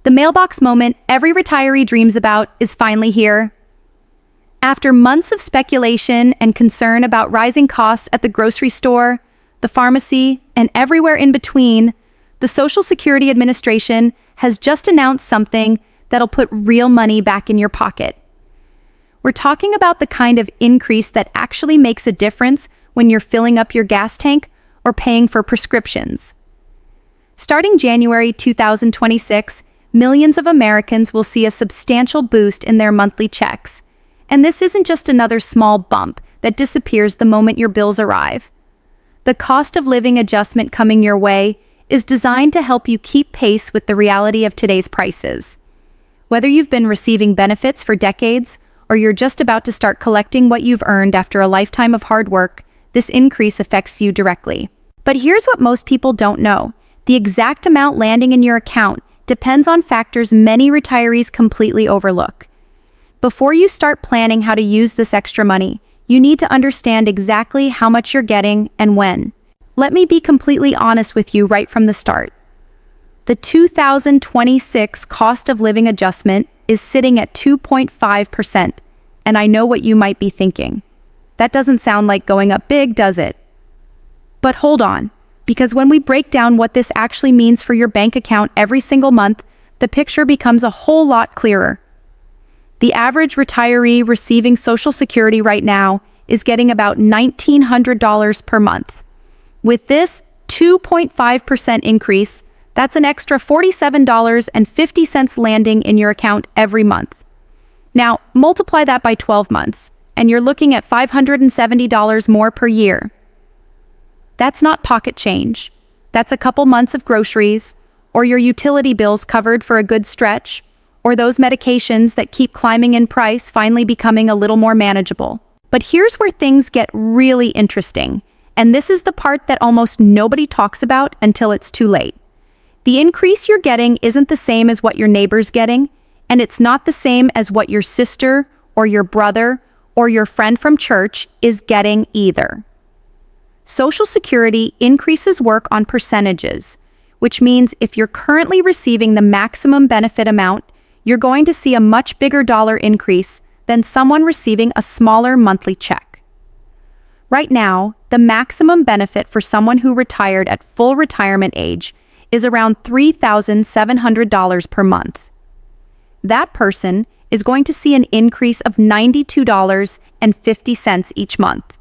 The mailbox moment every retiree dreams about is finally here. After months of speculation and concern about rising costs at the grocery store, the pharmacy, and everywhere in between, the Social Security Administration has just announced something that'll put real money back in your pocket. We're talking about the kind of increase that actually makes a difference when you're filling up your gas tank or paying for prescriptions. Starting January 2026, millions of Americans will see a substantial boost in their monthly checks. And this isn't just another small bump that disappears the moment your bills arrive. The cost of living adjustment coming your way is designed to help you keep pace with the reality of today's prices. Whether you've been receiving benefits for decades or you're just about to start collecting what you've earned after a lifetime of hard work, this increase affects you directly. But here's what most people don't know. The exact amount landing in your account depends on factors many retirees completely overlook. Before you start planning how to use this extra money, you need to understand exactly how much you're getting and when. Let me be completely honest with you right from the start. The 2026 cost of living adjustment is sitting at 2.5%, and I know what you might be thinking. That doesn't sound like going up big, does it? But hold on, because when we break down what this actually means for your bank account every single month, the picture becomes a whole lot clearer. The average retiree receiving Social Security right now is getting about $1,900 per month. With this 2.5% increase, that's an extra $47.50 landing in your account every month. Now, multiply that by 12 months, and you're looking at $570 more per year. That's not pocket change. That's a couple months of groceries, or your utility bills covered for a good stretch, or those medications that keep climbing in price finally becoming a little more manageable. But here's where things get really interesting, and this is the part that almost nobody talks about until it's too late. The increase you're getting isn't the same as what your neighbor's getting, and it's not the same as what your sister or your brother or your friend from church is getting either. Social Security increases work on percentages, which means if you're currently receiving the maximum benefit amount, you're going to see a much bigger dollar increase than someone receiving a smaller monthly check. Right now, the maximum benefit for someone who retired at full retirement age is around $3,700 per month. That person is going to see an increase of $92.50 each month.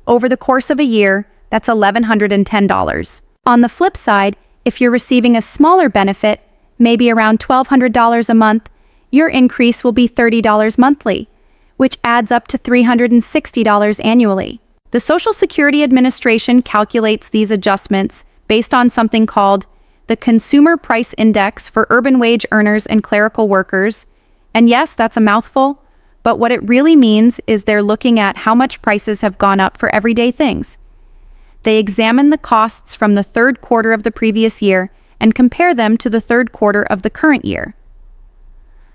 Over the course of a year, that's $1,110. On the flip side, if you're receiving a smaller benefit, maybe around $1,200 a month, your increase will be $30 monthly, which adds up to $360 annually. The Social Security Administration calculates these adjustments based on something called the Consumer Price Index for urban wage earners and clerical workers. And yes, that's a mouthful, but what it really means is they're looking at how much prices have gone up for everyday things. They examine the costs from the third quarter of the previous year and compare them to the third quarter of the current year.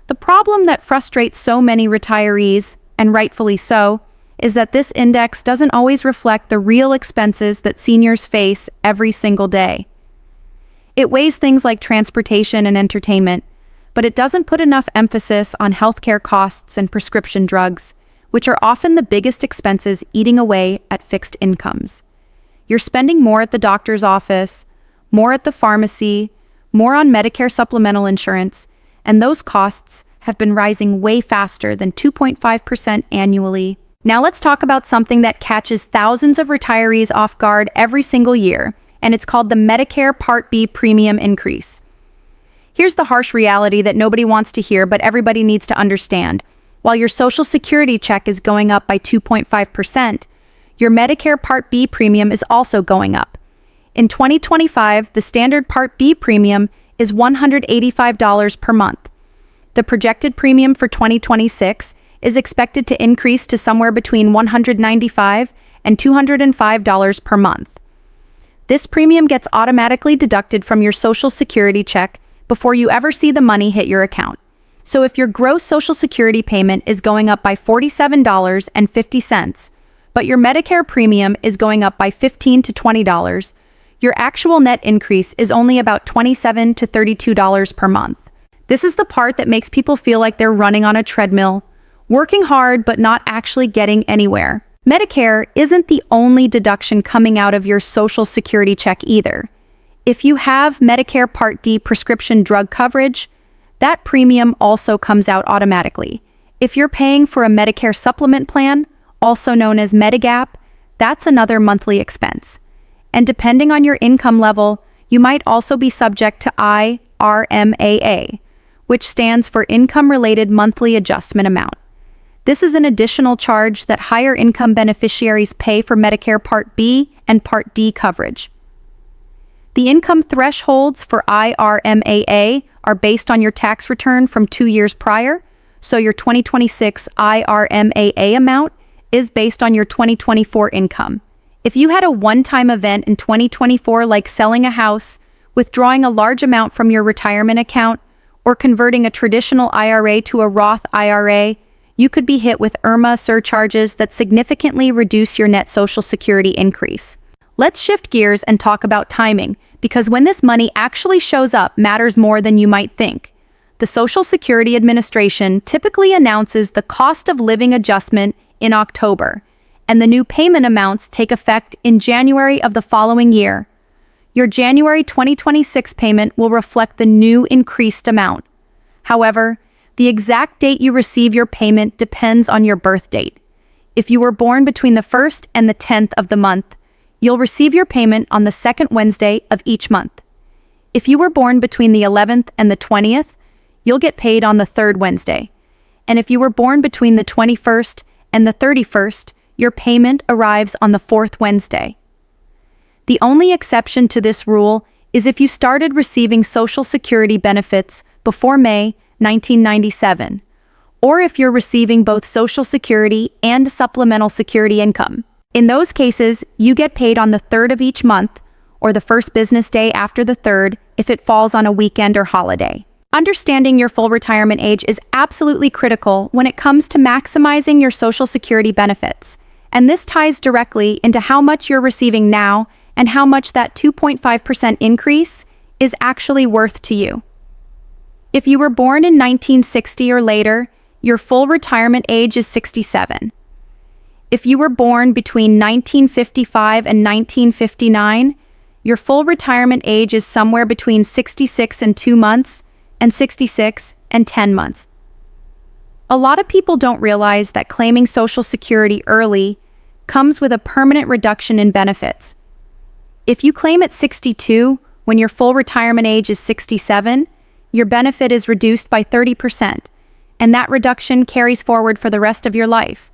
The problem that frustrates so many retirees, and rightfully so, is that this index doesn't always reflect the real expenses that seniors face every single day. It weighs things like transportation and entertainment, but it doesn't put enough emphasis on healthcare costs and prescription drugs, which are often the biggest expenses eating away at fixed incomes. You're spending more at the doctor's office, more at the pharmacy, more on Medicare supplemental insurance, and those costs have been rising way faster than 2.5% annually. Now let's talk about something that catches thousands of retirees off guard every single year, and it's called the Medicare Part B premium increase. Here's the harsh reality that nobody wants to hear, but everybody needs to understand. While your Social Security check is going up by 2.5%, your Medicare Part B premium is also going up. In 2025, the standard Part B premium is $185 per month. The projected premium for 2026 is expected to increase to somewhere between $195 and $205 per month. This premium gets automatically deducted from your Social Security check before you ever see the money hit your account. So if your gross Social Security payment is going up by $47.50, but your Medicare premium is going up by $15 to $20, your actual net increase is only about $27 to $32 per month. This is the part that makes people feel like they're running on a treadmill, working hard but not actually getting anywhere. Medicare isn't the only deduction coming out of your Social Security check either. If you have Medicare Part D prescription drug coverage, that premium also comes out automatically. If you're paying for a Medicare supplement plan, also known as Medigap, that's another monthly expense. And depending on your income level, you might also be subject to IRMAA, which stands for Income-Related Monthly Adjustment Amount. This is an additional charge that higher income beneficiaries pay for Medicare Part B and Part D coverage. The income thresholds for IRMAA are based on your tax return from 2 years prior, so your 2026 IRMAA amount is based on your 2024 income. If you had a one-time event in 2024 like selling a house, withdrawing a large amount from your retirement account, or converting a traditional IRA to a Roth IRA, you could be hit with IRMAA surcharges that significantly reduce your net Social Security increase. Let's shift gears and talk about timing, because when this money actually shows up matters more than you might think. The Social Security Administration typically announces the cost of living adjustment in October, and the new payment amounts take effect in January of the following year. Your January 2026 payment will reflect the new increased amount. However, the exact date you receive your payment depends on your birth date. If you were born between the 1st and the 10th of the month, you'll receive your payment on the second Wednesday of each month. If you were born between the 11th and the 20th, you'll get paid on the third Wednesday. And if you were born between the 21st and the 31st, your payment arrives on the fourth Wednesday. The only exception to this rule is if you started receiving Social Security benefits before May 1997, or if you're receiving both Social Security and supplemental security income. In those cases, you get paid on the third of each month, or the first business day after the third if it falls on a weekend or holiday. Understanding your full retirement age is absolutely critical when it comes to maximizing your Social Security benefits, and this ties directly into how much you're receiving now and how much that 2.5% increase is actually worth to you. If you were born in 1960 or later, your full retirement age is 67. If you were born between 1955 and 1959, your full retirement age is somewhere between 66 and 2 months and 66 and 10 months. A lot of people don't realize that claiming Social Security early comes with a permanent reduction in benefits. If you claim at 62 when your full retirement age is 67, your benefit is reduced by 30%, and that reduction carries forward for the rest of your life.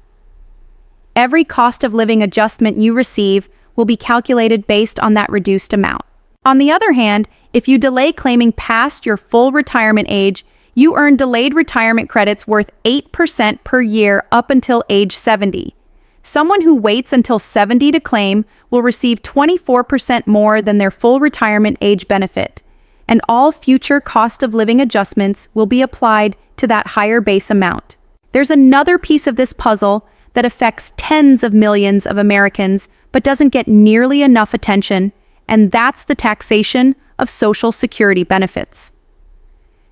Every cost of living adjustment you receive will be calculated based on that reduced amount. On the other hand, if you delay claiming past your full retirement age, you earn delayed retirement credits worth 8% per year up until age 70. Someone who waits until 70 to claim will receive 24% more than their full retirement age benefit, and all future cost of living adjustments will be applied to that higher base amount. There's another piece of this puzzle that affects tens of millions of Americans but doesn't get nearly enough attention, and that's the taxation of Social Security benefits.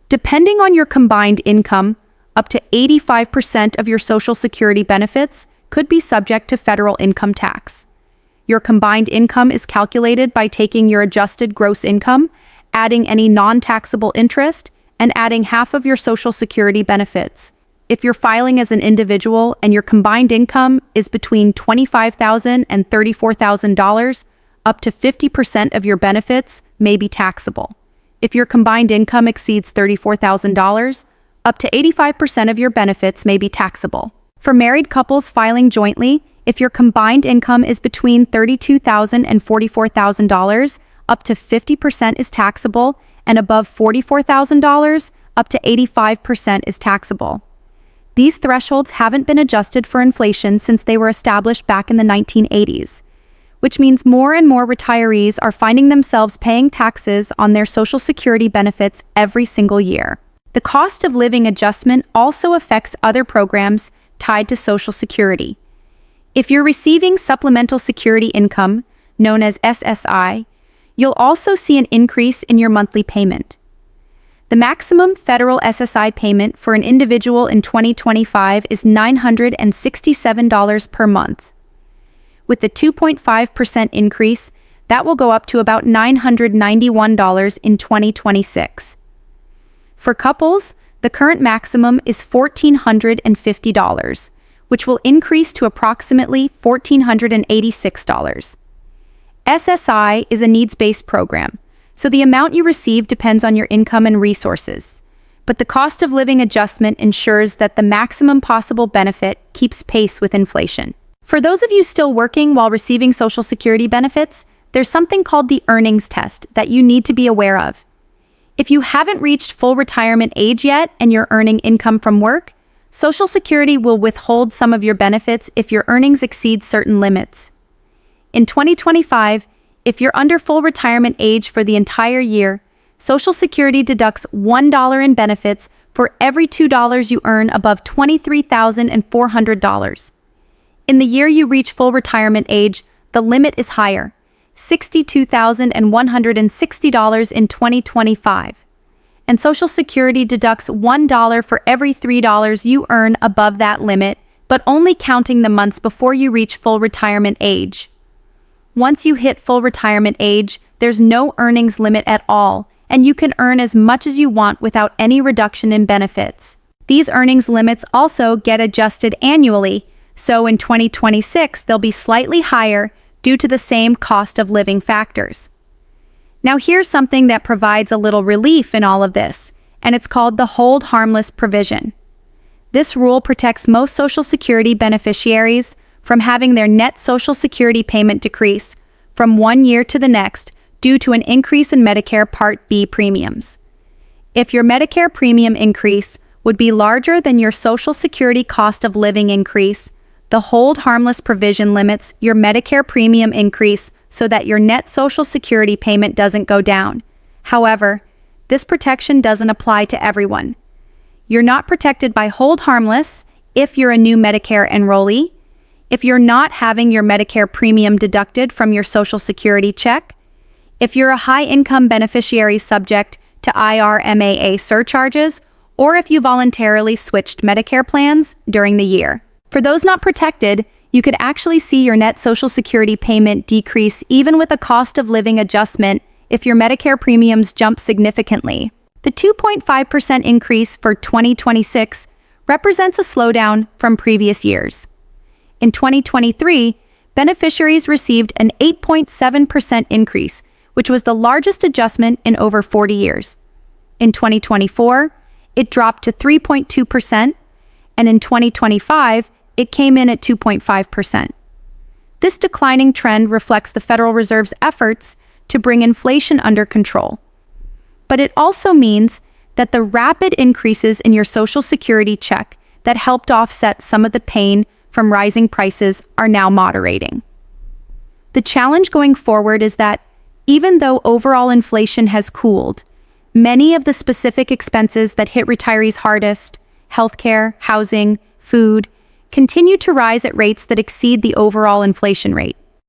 Depending on your combined income, up to 85% of your Social Security benefits could be subject to federal income tax. Your combined income is calculated by taking your adjusted gross income, adding any non-taxable interest, and adding half of your Social Security benefits. If you're filing as an individual and your combined income is between $25,000 and $34,000, up to 50% of your benefits may be taxable. If your combined income exceeds $34,000, up to 85% of your benefits may be taxable. For married couples filing jointly, if your combined income is between $32,000 and $44,000, up to 50% is taxable, and above $44,000, up to 85% is taxable. These thresholds haven't been adjusted for inflation since they were established back in the 1980s, which means more and more retirees are finding themselves paying taxes on their Social Security benefits every single year. The cost of living adjustment also affects other programs tied to Social Security. If you're receiving supplemental security income, known as SSI, you'll also see an increase in your monthly payment. The maximum federal SSI payment for an individual in 2025 is $967 per month. With the 2.5% increase, that will go up to about $991 in 2026. For couples, the current maximum is $1,450, which will increase to approximately $1,486. SSI is a needs-based program, so the amount you receive depends on your income and resources. But the cost of living adjustment ensures that the maximum possible benefit keeps pace with inflation. For those of you still working while receiving Social Security benefits, there's something called the earnings test that you need to be aware of. If you haven't reached full retirement age yet and you're earning income from work, Social Security will withhold some of your benefits if your earnings exceed certain limits. In 2025, if you're under full retirement age for the entire year, Social Security deducts $1 in benefits for every $2 you earn above $23,400. In the year you reach full retirement age, the limit is higher, $62,160 in 2025. And Social Security deducts $1 for every $3 you earn above that limit, but only counting the months before you reach full retirement age. Once you hit full retirement age, there's no earnings limit at all, and you can earn as much as you want without any reduction in benefits. These earnings limits also get adjusted annually, so in 2026 they'll be slightly higher due to the same cost of living factors. Now here's something that provides a little relief in all of this, and it's called the hold harmless provision. This rule protects most Social Security beneficiaries from having their net Social Security payment decrease from one year to the next due to an increase in Medicare Part B premiums. If your Medicare premium increase would be larger than your Social Security cost of living increase, the hold harmless provision limits your Medicare premium increase so that your net Social Security payment doesn't go down. However, this protection doesn't apply to everyone. You're not protected by hold harmless if you're a new Medicare enrollee, if you're not having your Medicare premium deducted from your Social Security check, if you're a high-income beneficiary subject to IRMAA surcharges, or if you voluntarily switched Medicare plans during the year. For those not protected, you could actually see your net Social Security payment decrease even with a cost of living adjustment if your Medicare premiums jump significantly. The 2.5% increase for 2026 represents a slowdown from previous years. In 2023, beneficiaries received an 8.7% increase, which was the largest adjustment in over 40 years. In 2024, it dropped to 3.2%, and in 2025, it came in at 2.5%. This declining trend reflects the Federal Reserve's efforts to bring inflation under control. But it also means that the rapid increases in your Social Security check that helped offset some of the pain from rising prices are now moderating. The challenge going forward is that even though overall inflation has cooled, many of the specific expenses that hit retirees hardest, healthcare, housing, food, continue to rise at rates that exceed the overall inflation rate.